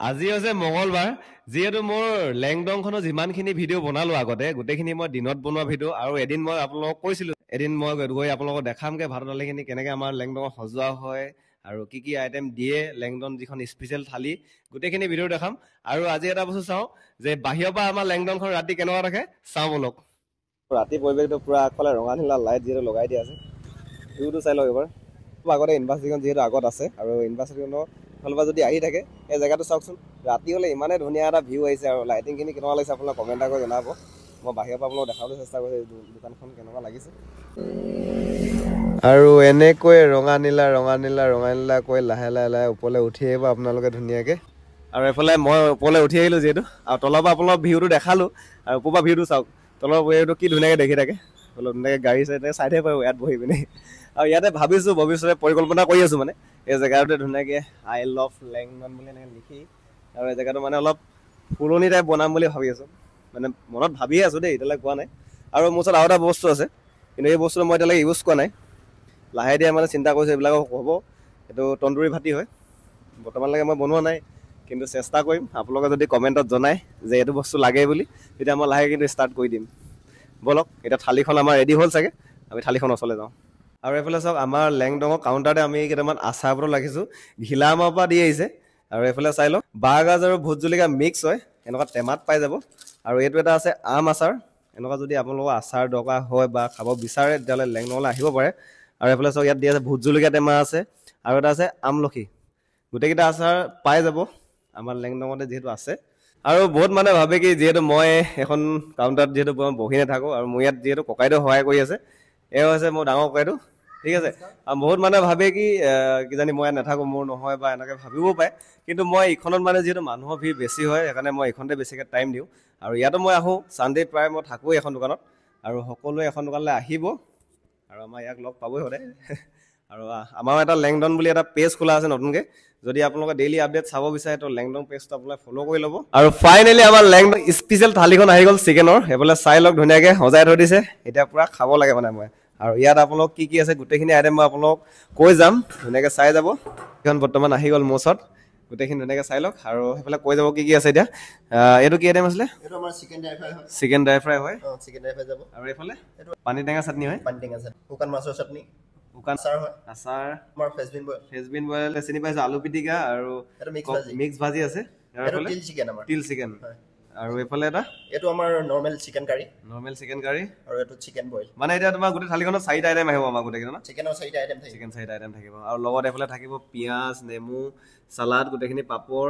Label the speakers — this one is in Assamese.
Speaker 1: আজি হৈছে মঙ্গলবাৰ যেহেতু মোৰ লেংডংখনৰ যিমানখিনি ভিডিঅ' বনালো আগতে গোটেইখিনি মই দিনত বনোৱা ভিডিঅ' আৰু এদিন মই আপোনালোকক কৈছিলো এদিন মই গৈ আপোনালোকক দেখামগে ভাত দালিখিনি কেনেকৈ আমাৰ লেংডঙত সজোৱা হয় আৰু কি কি আইটেম দিয়ে লেংডং যিখন স্পেচিয়েল থালি গোটেইখিনি ভিডিঅ' দেখাম আৰু আজি এটা বস্তু চাওঁ যে বাহিৰৰ পৰা আমাৰ লেংডংখন ৰাতি কেনেকুৱা থাকে চাওঁ বলক ৰাতি পৰিৱেশটো পুৰা আগফালে ৰঙা নীলা লাইট যিহেতু লগাই দিয়া আছে ভিউটো চাই লওক এবাৰ আগতে ইউনিভাৰ্চিটিখন যিহেতু আগত আছে আৰু ইউনিভাৰ্চিটিখনৰ ফালৰ পৰা যদি আহি থাকে এই জেগাটো চাওকচোন ৰাতি হ'লে ইমানে ধুনীয়া এটা ভিউ আহিছে আৰু লাইটিংখিনি কেনেকুৱা লাগিছে আপোনালোকে কমেণ্ট এটা কৰি জনাব মই বাহিৰৰ পৰা আপোনালোকক দেখাবলৈ চেষ্টা কৰিছোঁ দোকানখন কেনেকুৱা লাগিছে আৰু এনেকৈ ৰঙা নীলা কৈ লাহে লাহে ওপৰলৈ উঠি আহিব আপোনালোকে ধুনীয়াকৈ আৰু এইফালে মই ওপৰলৈ উঠি আহিলোঁ যিহেতু আৰু তলৰ পৰা আপোনালোক ভিউটো দেখালোঁ আৰু ওপৰৰ পৰা ভিউটো চাওক তলৰ ভিউটো কি ধুনীয়াকৈ দেখি থাকে অলপ ধুনীয়াকৈ গাড়ী চাই থাকিব পাৰিব ইয়াত বহি পিনে আৰু ইয়াতে ভাবিছোঁ ভৱিষ্যতে পৰিকল্পনা কৰি আছোঁ মানে এই জেগাটোতে ধুনীয়াকৈ আই লাভ লেংডং বুলি এনেকৈ লিখি আৰু এই জেগাটো মানে অলপ পুৰণি টাইপ বনাম বুলি ভাবি আছোঁ মানে মনত ভাবিয়ে আছোঁ দেই এতিয়ালৈকে কোৱা নাই আৰু মোৰ ওচৰত আৰু এটা বস্তু আছে কিন্তু এই বস্তুটো মই এতিয়ালৈকে ইউজ কৰা নাই লাহে দিয়ে মানে চিন্তা কৰিছোঁ এইবিলাকক হ'ব এইটো তন্দুৰী ভাতি হয় বৰ্তমানলৈকে মই বনোৱা নাই কিন্তু চেষ্টা কৰিম আপোনালোকে যদি কমেণ্টত জনায় যে এইটো বস্তু লাগে বুলি তেতিয়া মই লাহে কিন্তু ষ্টাৰ্ট কৰি দিম বলক এতিয়া থালিখন আমাৰ ৰেডি হ'ল চাগে আমি থালিখন ওচৰলৈ যাওঁ আৰু এইফালে চাওক আমাৰ লেংডঙৰ কাউণ্টাৰতে আমি কেইটামান আচাৰ বটল ৰাখিছোঁ ঘিলামৰ পৰা দি আহিছে আৰু এইফালে চাই লওক বাঁহগাজ আৰু ভোট জলকীয়া মিক্স হয় এনেকুৱা টেমাত পাই যাব আৰু এইটো এটা আছে আম আচাৰ এনেকুৱা যদি আপোনালোকৰ আচাৰ দৰকাৰ হয় বা খাব বিচাৰে তেতিয়াহ'লে লেংডঙলৈ আহিব পাৰে আৰু এইফালে চাওক ইয়াত দি আছে ভোট জলকীয়া টেমা আছে আৰু এটা আছে আমলখি গোটেইকেইটা আচাৰ পাই যাব আমাৰ লেংডঙতে যিহেতু আছে আৰু বহুত মানুহে ভাবে কি যিহেতু মই এখন কাউণ্টাৰত যিহেতু বহি নাথাকোঁ আৰু মোৰ ইয়াত যিহেতু ককাইদেউ সহায় কৰি আছে এওঁ হৈছে মোৰ ডাঙৰ ককাইদেউ ঠিক আছে আৰু বহুত মানুহে ভাবে কি কিজানি মই ইয়াত নাথাকোঁ মোৰ নহয় বা এনেকৈ ভাবিবও পাৰে কিন্তু মই এইখনত মানে যিহেতু মানুহৰ ভিৰ বেছি হয় সেইকাৰণে মই এইখনতে বেছিকৈ টাইম দিওঁ আৰু ইয়াতো মই আহোঁ ছানডে প্ৰায় মই থাকোঁ এখন দোকানত আৰু সকলোৱে এখন দোকানলৈ আহিব আৰু আমাৰ ইয়াক লগ পাবই সদায় আৰু আমাৰ এটা লেংডন বুলি এটা পেজ খোলা আছে নতুনকৈ যদি আপোনালোকে ডেইলি আপডেট চাব বিচাৰে তো লেংডন পেজটো আপোনালোকে ফ'ল' কৰি ল'ব আৰু ফাইনেলি আমাৰ লেংডন স্পেচিয়েল থালিখন আহি গ'ল চিকেনৰ সেইফালে চাই লওক ধুনীয়াকৈ সজাই থৈ দিছে এতিয়া পূৰা খাব লাগে মানে মই আৰু ইয়াত আপোনালোক কি কি আছে গোটেইখিনি আইটেম মই আপোনালোক কৈ যাম ধুনীয়াকৈ চাই যাব এইখন বৰ্তমান আহি গ'ল মোৰ ওচৰত গোটেইখিনি ধুনীয়াকৈ চাই লওক আৰু সেইফালে কৈ যাব কি কি আছে এতিয়া এইটো কি আইটেম আছিলে
Speaker 2: এইটো আমাৰ
Speaker 1: চিকেন ড্ৰাই ফ্ৰাই হয়
Speaker 2: চিকেন ড্ৰাই ফ্ৰাই যাব
Speaker 1: আৰু এইফালে পানী টেঙা চাটনি হয়
Speaker 2: পানী টেঙা চাটনি শুকান মাছৰ চাটনি
Speaker 1: শুকান
Speaker 2: আচাৰ হয়
Speaker 1: আচাৰ
Speaker 2: আমাৰ ফ্ৰেঞ্চবিন বইল
Speaker 1: চিনি পাইছোঁ আলু পিটিকা আৰু
Speaker 2: এইটো
Speaker 1: মিক্স ভাজি আছে
Speaker 2: এইটো তিল চিকেন আমাৰ
Speaker 1: তিল চিকেন আৰু এইফালে এটা
Speaker 2: এইটো আমাৰ নৰ্মেল চিকেন কাৰী
Speaker 1: আৰু
Speaker 2: এইটো চিকেন বইল
Speaker 1: মানে এতিয়া তোমাৰ গোটেই থালিখনত 4টা আইটেম আহিব আমাৰ গোটেইকেইটা
Speaker 2: চিকেনৰ 4টা আইটেম থাকিব
Speaker 1: চিকেন 4টা আইটেম থাকিব আৰু লগত এইফালে থাকিব পিঁয়াজ নেমু চালাড গোটেইখিনি পাপৰ